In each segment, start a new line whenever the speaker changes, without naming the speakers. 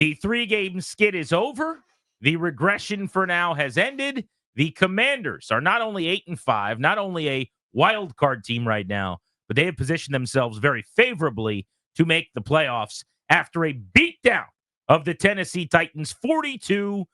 The 3-game skid is over. The regression for now has ended. The Commanders are not only 8-5, not only a wild card team right now, but they have positioned themselves very favorably to make the playoffs after a beatdown of the Tennessee Titans, 42-19,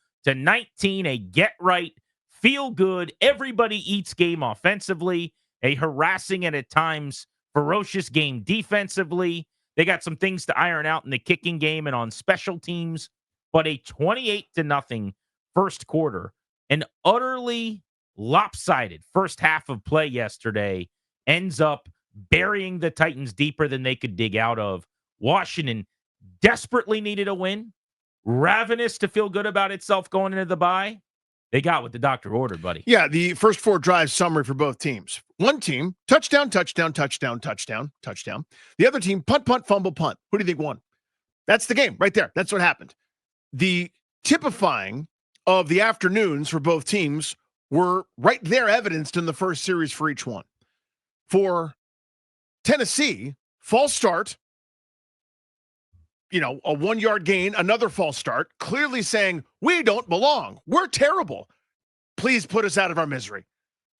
a get-right, feel-good, everybody eats game offensively, a harassing and at times ferocious game defensively. They got some things to iron out in the kicking game and on special teams, but a 28-0 first quarter, an utterly lopsided first half of play yesterday ends up burying the Titans deeper than they could dig out of. Washington desperately needed a win, ravenous to feel good about itself going into the bye. They got what the doctor ordered, buddy.
Yeah, the first 4 drives summary for both teams. One team, touchdown, touchdown, touchdown, touchdown, touchdown. The other team, punt, punt, fumble, punt. Who do you think won? That's the game right there. That's what happened. The typifying of the afternoons for both teams were right there evidenced in the first series for each one. For Tennessee, false start, a 1-yard gain, another false start, clearly saying, we don't belong. We're terrible. Please put us out of our misery.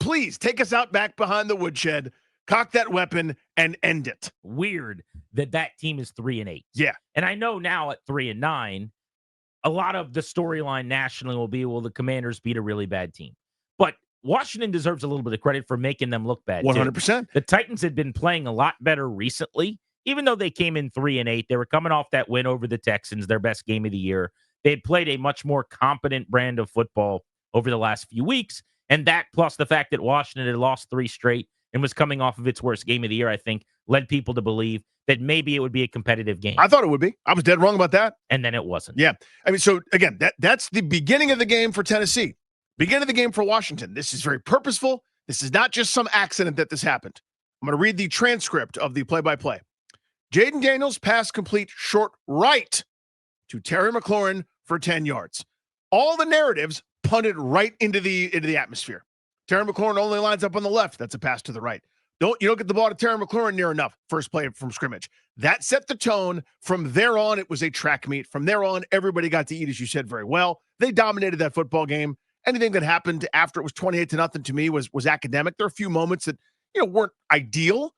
Please take us out back behind the woodshed, cock that weapon, and end it.
Weird that team is 3-8.
Yeah.
And I know now at 3-9, a lot of the storyline nationally will be, well, the Commanders beat a really bad team. But Washington deserves a little bit of credit for making them look bad,
100%.
too. The Titans had been playing a lot better recently. Even though they came in 3-8, they were coming off that win over the Texans, their best game of the year. They had played a much more competent brand of football over the last few weeks. And that, plus the fact that Washington had lost 3 straight and was coming off of its worst game of the year, I think, led people to believe that maybe it would be a competitive game.
I thought it would be. I was dead wrong about that.
And then it wasn't.
Yeah. I mean, so again, that's the beginning of the game for Tennessee. Beginning of the game for Washington. This is very purposeful. This is not just some accident that this happened. I'm going to read the transcript of the play-by-play. Jayden Daniels pass complete short right to Terry McLaurin for 10 yards. All the narratives punted right into the atmosphere. Terry McLaurin only lines up on the left. That's a pass to the right. You don't get the ball to Terry McLaurin near enough. First play from scrimmage. That set the tone. From there on, it was a track meet. From there on, everybody got to eat, as you said very well. They dominated that football game. Anything that happened after it was 28-0 to me was academic. There are a few moments that weren't ideal.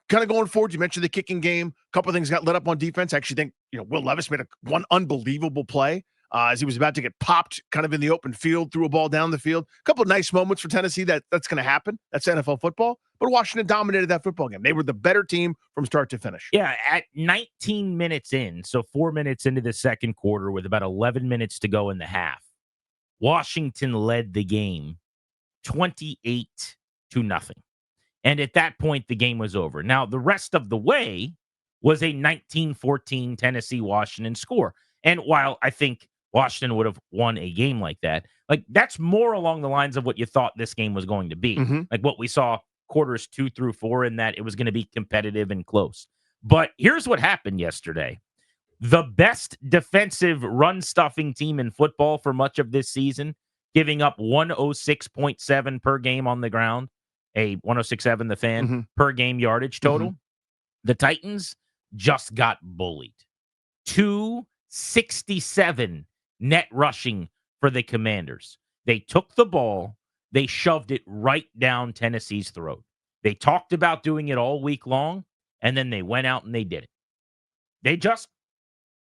Kind of going forward, you mentioned the kicking game. A couple of things got lit up on defense. I actually think Will Levis made one unbelievable play as he was about to get popped kind of in the open field, threw a ball down the field. A couple of nice moments for Tennessee that's going to happen. That's NFL football. But Washington dominated that football game. They were the better team from start to finish.
Yeah, at 19 minutes in, so 4 minutes into the second quarter with about 11 minutes to go in the half, Washington led the game 28-0. And at that point, the game was over. Now, the rest of the way was a 19-14 Tennessee-Washington score. And while I think Washington would have won a game like that, that's more along the lines of what you thought this game was going to be.
Mm-hmm.
Like what we saw quarters 2 through 4, in that it was going to be competitive and close. But here's what happened yesterday. The best defensive run-stuffing team in football for much of this season, giving up 106.7 per game on the ground, a 106.7 the fan per game yardage total. The Titans just got bullied. 267 net rushing for the Commanders. They took the ball, they shoved it right down Tennessee's throat. They talked about doing it all week long, and then they went out and they did it. They just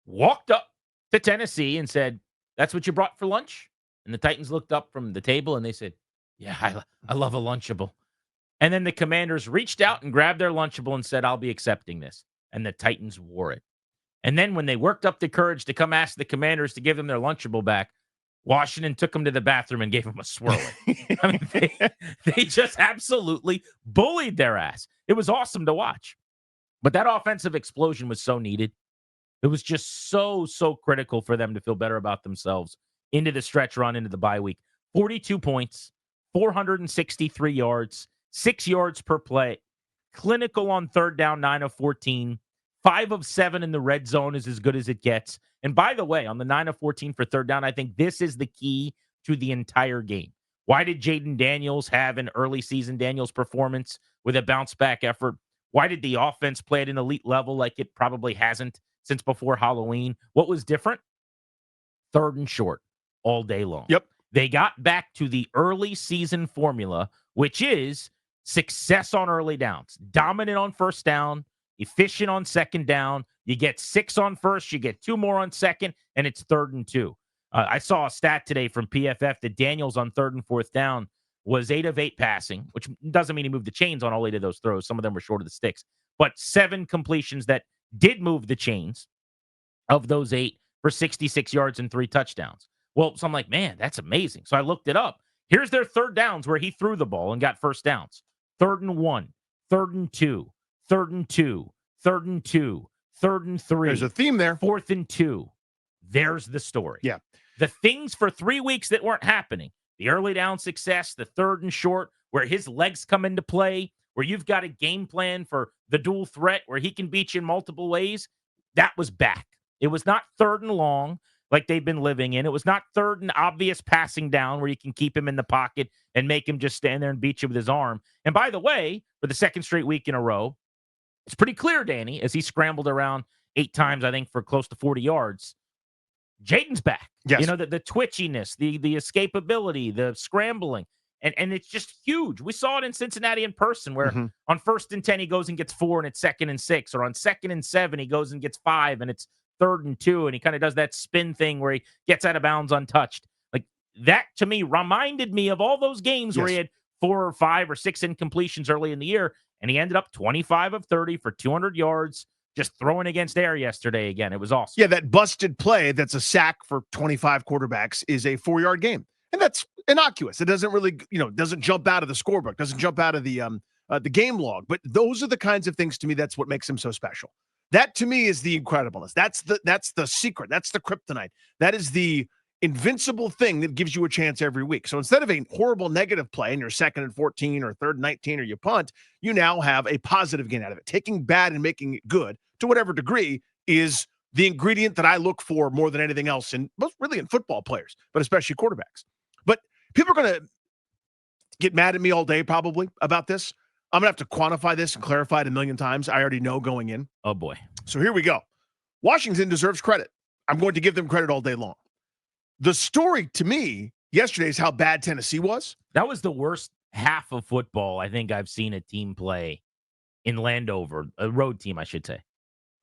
walked up to Tennessee and said, "That's what you brought for lunch?" And the Titans looked up from the table and they said, "Yeah, I love a Lunchable." And then the Commanders reached out and grabbed their Lunchable and said, "I'll be accepting this." And the Titans wore it. And then when they worked up the courage to come ask the Commanders to give them their Lunchable back, Washington took them to the bathroom and gave them a swirling. I mean, they just absolutely bullied their ass. It was awesome to watch. But that offensive explosion was so needed. It was just so critical for them to feel better about themselves into the stretch run, into the bye week. 42 points, 463 yards, 6 yards per play. Clinical on third down, 9 of 14. 5 of 7 in the red zone is as good as it gets. And by the way, on the 9 of 14 for third down, I think this is the key to the entire game. Why did Jayden Daniels have an early season Daniels performance with a bounce back effort? Why did the offense play at an elite level like it probably hasn't since before Halloween? What was different? third and short all day long.
Yep.
They got back to the early season formula, which is success on early downs, dominant on first down, efficient on second down. You get 6 on first, you get 2 more on second, and it's 3rd and 2. I saw a stat today from PFF that Daniels on 3rd and 4th down was 8 of 8 passing, which doesn't mean he moved the chains on all 8 of those throws. Some of them were short of the sticks, but 7 completions that did move the chains of those 8 for 66 yards and 3 touchdowns. Well, so I'm like, man, that's amazing. So I looked it up. Here's their 3rd downs where he threw the ball and got first downs. 3rd and 1, 3rd and 2, 3rd and 2, 3rd and 2, 3rd and 3.
There's a theme there.
4th and 2. There's the story.
Yeah.
The things for 3 weeks that weren't happening, the early down success, the 3rd and short, where his legs come into play, where you've got a game plan for the dual threat, where he can beat you in multiple ways, that was back. It was not 3rd and long like they've been living in. It was not 3rd and obvious passing down where you can keep him in the pocket and make him just stand there and beat you with his arm. And by the way, for the 2nd straight week in a row, it's pretty clear, Danny, as he scrambled around 8 times, I think, for close to 40 yards, Jayden's back.
Yes.
You know, the twitchiness, the escapability, the scrambling. And it's just huge. We saw it in Cincinnati in person where on 1st and 10, he goes and gets 4 and it's 2nd and 6. Or on 2nd and 7, he goes and gets 5 and it's 3rd and 2. And he kind of does that spin thing where he gets out of bounds untouched. Like that, to me, reminded me of all those games where he had 4 or 5 or 6 incompletions early in the year. And he ended up 25 of 30 for 200 yards, just throwing against air yesterday again. It was awesome.
Yeah, that busted play that's a sack for 25 quarterbacks is a 4-yard game. And that's innocuous. It doesn't really, doesn't jump out of the scorebook, doesn't jump out of the game log. But those are the kinds of things, to me, that's what makes him so special. That, to me, is the incredibleness. That's the secret. That's the kryptonite. That is the invincible thing that gives you a chance every week. So instead of a horrible negative play and you're 2nd and 14 or 3rd and 19 or you punt, you now have a positive gain out of it. Taking bad and making it good to whatever degree is the ingredient that I look for more than anything else really in football players, but especially quarterbacks. But people are going to get mad at me all day probably about this. I'm going to have to quantify this and clarify it a million times. I already know going in.
Oh, boy.
So here we go. Washington deserves credit. I'm going to give them credit all day long. The story to me yesterday is how bad Tennessee was.
That was the worst half of football I think I've seen a team play in Landover, a road team, I should say,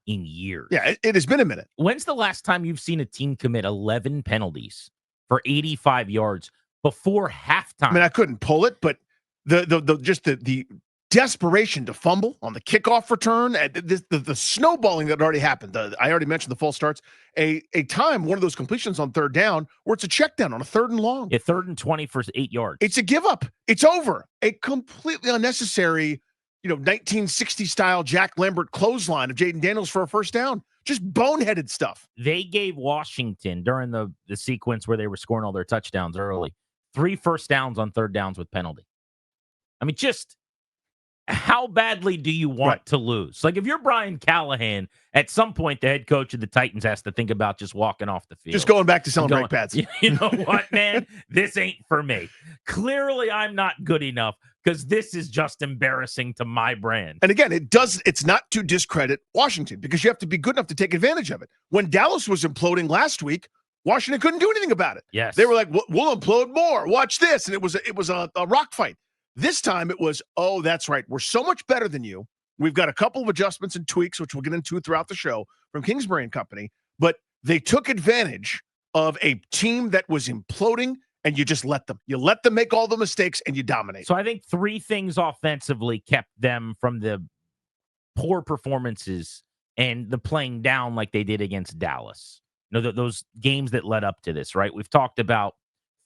in years.
Yeah, it has been a minute.
When's the last time you've seen a team commit 11 penalties for 85 yards before halftime?
I mean, I couldn't pull it, but the desperation to fumble on the kickoff return, and the snowballing that already happened. I already mentioned the false starts. A time, one of those completions on 3rd down, where it's a check down on a 3rd and long.
Yeah, 3rd and 20 for 8 yards.
It's a give up. It's over. A completely unnecessary, 1960 style Jack Lambert clothesline of Jayden Daniels for a first down. Just boneheaded stuff.
They gave Washington, during the sequence where they were scoring all their touchdowns early, 3 first downs on 3rd downs with penalty. I mean, just how badly do you want to lose? Like, if you're Brian Callahan, at some point, the head coach of the Titans has to think about just walking off the field.
Just going back to selling brake pads.
You know what, man? This ain't for me. Clearly, I'm not good enough because this is just embarrassing to my brand.
And again, it's not to discredit Washington because you have to be good enough to take advantage of it. When Dallas was imploding last week, Washington couldn't do anything about it.
Yes.
They were like, we'll implode more. Watch this. And it was a rock fight. This time it was, oh, that's right. We're so much better than you. We've got a couple of adjustments and tweaks, which we'll get into throughout the show from Kingsbury and company. But they took advantage of a team that was imploding, and you just let them. You let them make all the mistakes, and you dominate.
So I think 3 things offensively kept them from the poor performances and the playing down like they did against Dallas. Those games that led up to this, right? We've talked about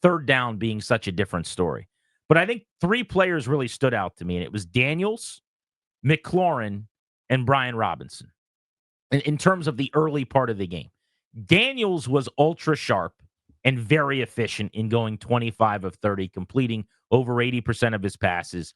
3rd down being such a different story. But I think 3 players really stood out to me, and it was Daniels, McLaurin, and Brian Robinson in terms of the early part of the game. Daniels was ultra sharp and very efficient in going 25 of 30, completing over 80% of his passes.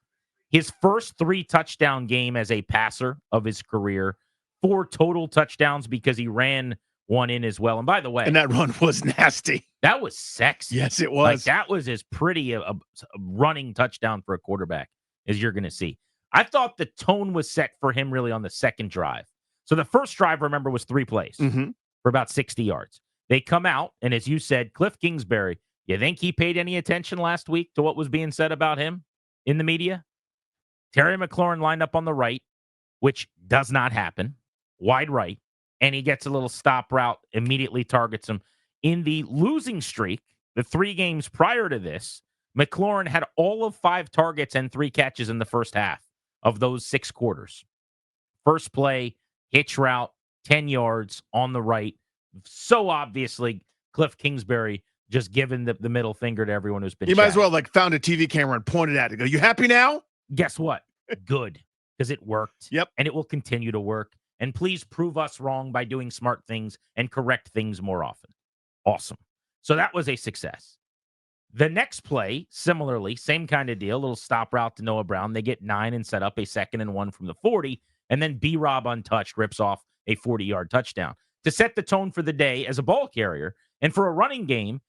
His first 3 touchdown game as a passer of his career, 4 total touchdowns because he ran one in as well. And by the way,
and that run was nasty.
That was sexy.
Yes, it was.
Like, that was as pretty a running touchdown for a quarterback as you're going to see. I thought the tone was set for him really on the second drive. So the first drive, remember, was 3 plays for about 60 yards. They come out, and as you said, Kliff Kingsbury, you think he paid any attention last week to what was being said about him in the media? Terry McLaurin lined up on the right, which does not happen, wide right, and he gets a little stop route, immediately targets him. In the losing streak, the 3 games prior to this, McLaurin had all of 5 targets and 3 catches in the first half of those 6 quarters. First play, hitch route, 10 yards on the right. So obviously, Kliff Kingsbury just giving the middle finger to everyone who's been
You might as
chatting.
well found a TV camera and pointed at it. Go, you happy now?
Guess what? Good, because it worked.
Yep.
And it will continue to work. And please prove us wrong by doing smart things and correct things more often. Awesome. So that was a success. The next play, similarly, same kind of deal, little stop route to Noah Brown. They get 9 and set up a 2nd and 1 from the 40. And then B-Rob untouched rips off a 40-yard touchdown to set the tone for the day as a ball carrier and for a running game,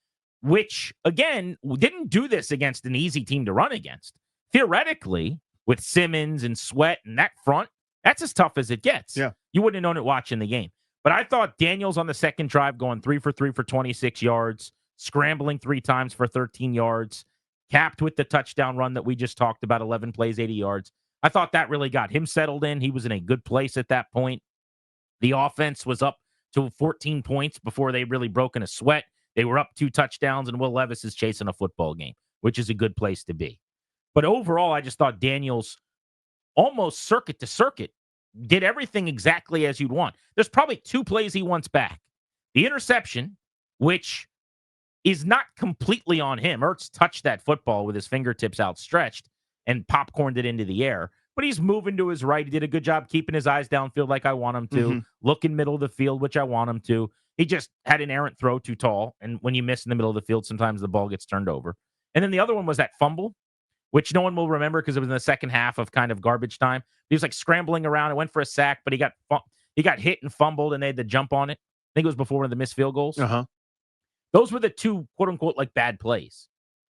which, again, didn't do this against an easy team to run against. Theoretically, with Simmons and Sweat and that front, that's as tough as it gets.
Yeah.
You wouldn't have known it watching the game. But I thought Daniels on the second drive going 3 for 3 for 26 yards, scrambling 3 times for 13 yards, capped with the touchdown run that we just talked about, 11 plays, 80 yards. I thought that really got him settled in. He was in a good place at that point. The offense was up to 14 points before they really broke in a sweat. They were up 2 touchdowns, and Will Levis is chasing a football game, which is a good place to be. But overall, I just thought Daniels almost circuit to circuit did everything exactly as you'd want. There's probably 2 plays he wants back. The interception, which is not completely on him. Ertz touched that football with his fingertips outstretched and popcorned it into the air. But he's moving to his right. He did a good job keeping his eyes downfield like I want him to, looking middle of the field, which I want him to. He just had an errant throw too tall. And when you miss in the middle of the field, sometimes the ball gets turned over. And then the other one was that fumble, which no one will remember because it was in the second half of kind of garbage time. He was like scrambling around. It went for a sack, but he got hit and fumbled, and they had to jump on it. I think it was before one of the missed field goals. Those were the 2, quote unquote, like bad plays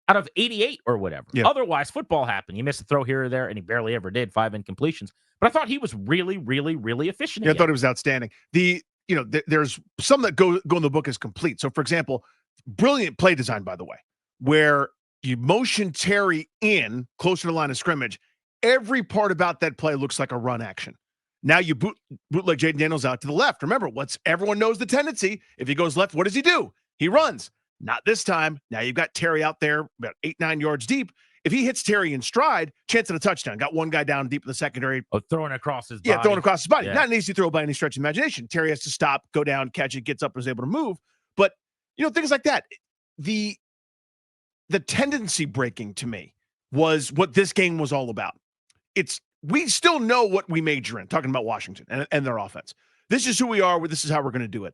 out of 88 or whatever.
Yeah.
Otherwise, football happened. You missed a throw here or there, and he barely ever did. 5 incompletions. But I thought he was really, really, really efficient.
Yeah, I thought he was outstanding. There's some that go in the book as complete. So, for example, brilliant play design, by the way, where you motion Terry in closer to the line of scrimmage. Every part about that play looks like a run action. Now you bootleg Jayden Daniels out to the left. Remember, everyone knows the tendency. If he goes left, what does he do? He runs. Not this time. Now you've got Terry out there about 8-9 yards deep. If he hits Terry in stride, chance of a touchdown. Got one guy down deep in the secondary.
Oh, throwing across his body.
Yeah, throwing across his body.
Yeah.
Not an easy throw by any stretch of imagination. Terry has to stop, go down, catch it, gets up, and is able to move. But, things like that. The tendency breaking to me was what this game was all about. We still know what we major in, talking about Washington and their offense. This is who we are. This is how we're going to do it.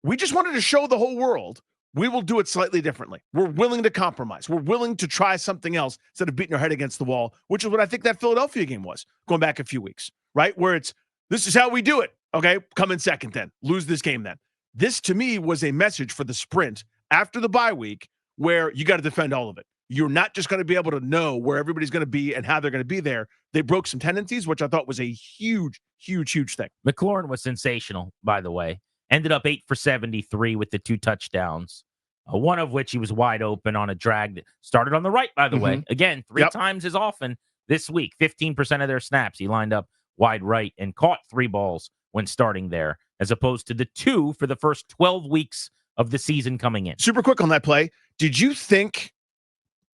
We just wanted to show the whole world we will do it slightly differently. We're willing to compromise. We're willing to try something else instead of beating our head against the wall, which is what I think that Philadelphia game was going back a few weeks, right? Where this is how we do it. Okay, come in second then. Lose this game then. This, to me, was a message for the sprint after the bye week where you got to defend all of it. You're not just going to be able to know where everybody's going to be and how they're going to be there. They broke some tendencies, which I thought was a huge, huge, huge thing.
McLaurin was sensational, by the way. Ended up 8 for 73 with the 2 touchdowns, one of which he was wide open on a drag that started on the right, by the way. Again, 3 times as often this week. 15% of their snaps, he lined up wide right and caught 3 balls when starting there, as opposed to the 2 for the first 12 weeks of the season coming in.
Super quick on that play. Did you think,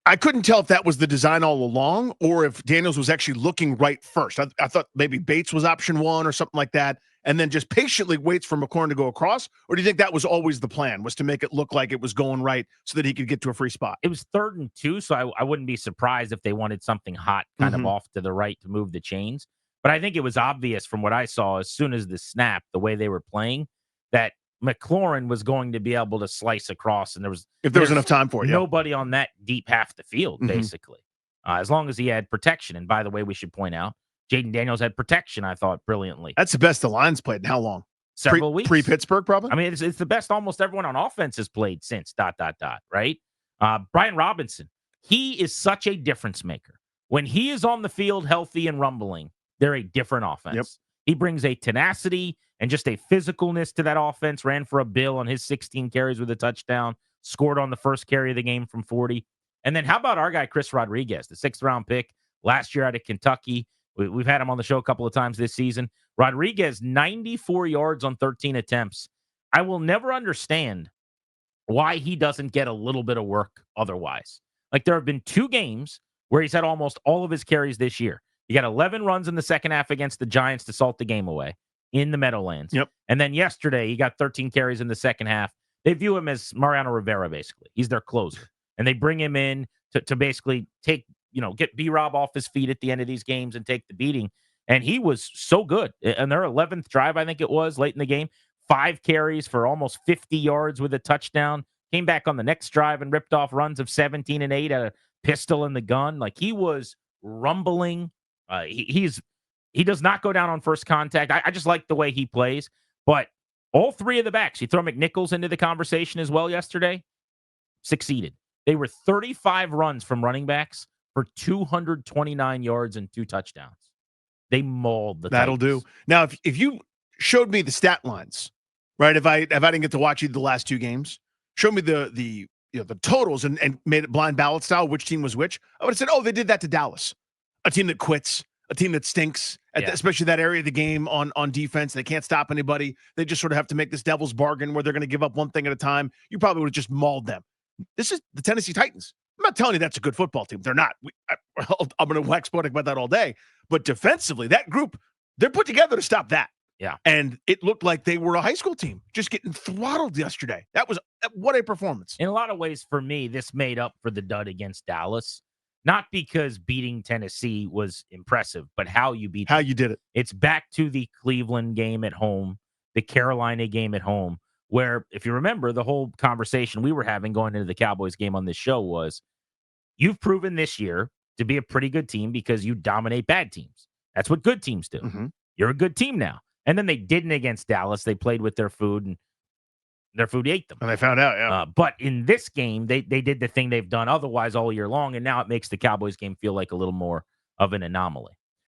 I couldn't tell if that was the design all along or if Daniels was actually looking right first. I thought maybe Bates was option 1 or something like that, and then just patiently waits for McLaurin to go across? Or do you think that was always the plan, was to make it look like it was going right so that he could get to a free spot?
It was 3rd and 2, so I wouldn't be surprised if they wanted something hot kind of off to the right to move the chains. But I think it was obvious from what I saw as soon as the snap, the way they were playing, that McLaurin was going to be able to slice across, and
if there was enough time for it.
Nobody on that deep half the field, basically, as long as he had protection. And by the way, we should point out, Jayden Daniels had protection, I thought, brilliantly.
That's the best the Lions played in how long?
Several weeks.
Pre-Pittsburgh, probably?
I mean, it's the best almost everyone on offense has played since ... right? Brian Robinson, he is such a difference maker. When he is on the field healthy and rumbling, they're a different offense. He brings a tenacity and just a physicalness to that offense. Ran for a bill on his 16 carries with a touchdown, scored on the first carry of the game from 40. And then how about our guy, Chris Rodriguez, the 6th-round pick last year out of Kentucky? We've had him on the show a couple of times this season. Rodriguez, 94 yards on 13 attempts. I will never understand why he doesn't get a little bit of work otherwise. Like, there have been 2 games where he's had almost all of his carries this year. He got 11 runs in the second half against the Giants to salt the game away in the Meadowlands.
Yep.
And then yesterday, he got 13 carries in the second half. They view him as Mariano Rivera, basically. He's their closer. And they bring him in to basically take, get B-Rob off his feet at the end of these games and take the beating. And he was so good. And their 11th drive, I think it was, late in the game, 5 carries for almost 50 yards with a touchdown. Came back on the next drive and ripped off runs of 17 and 8 at a pistol in the gun. Like, he was rumbling. He does not go down on first contact. I just like the way he plays. But all 3 of the backs, you throw McNichols into the conversation as well yesterday, succeeded. They were 35 runs from running backs for 229 yards and 2 touchdowns. They mauled the
That'll
Titans.
do. Now, if you showed me the stat lines, right? If I didn't get to watch either the last 2 games, show me the totals and made it blind ballot style, which team was which, I would have said, oh, they did that to Dallas, a team that quits, a team that stinks, especially that area of the game on defense. They can't stop anybody. They just sort of have to make this devil's bargain where they're going to give up one thing at a time. You probably would have just mauled them. This is the Tennessee Titans. I'm not telling you that's a good football team. They're not. I'm going to wax poetic about that all day. But defensively, that group, they're put together to stop that.
Yeah.
And it looked like they were a high school team just getting throttled yesterday. What a performance.
In a lot of ways, for me, this made up for the dud against Dallas. Not because beating Tennessee was impressive, but how you beat them.
How you did it.
It's back to the Cleveland game at home, the Carolina game at home, where, if you remember, the whole conversation we were having going into the Cowboys game on this show was, you've proven this year to be a pretty good team because you dominate bad teams. That's what good teams do.
Mm-hmm.
You're a good team now. And then they didn't against Dallas. They played with their food, and their food ate them.
And they found out, yeah.
But in this game, they did the thing they've done otherwise all year long, and now it makes the Cowboys game feel like a little more of an anomaly.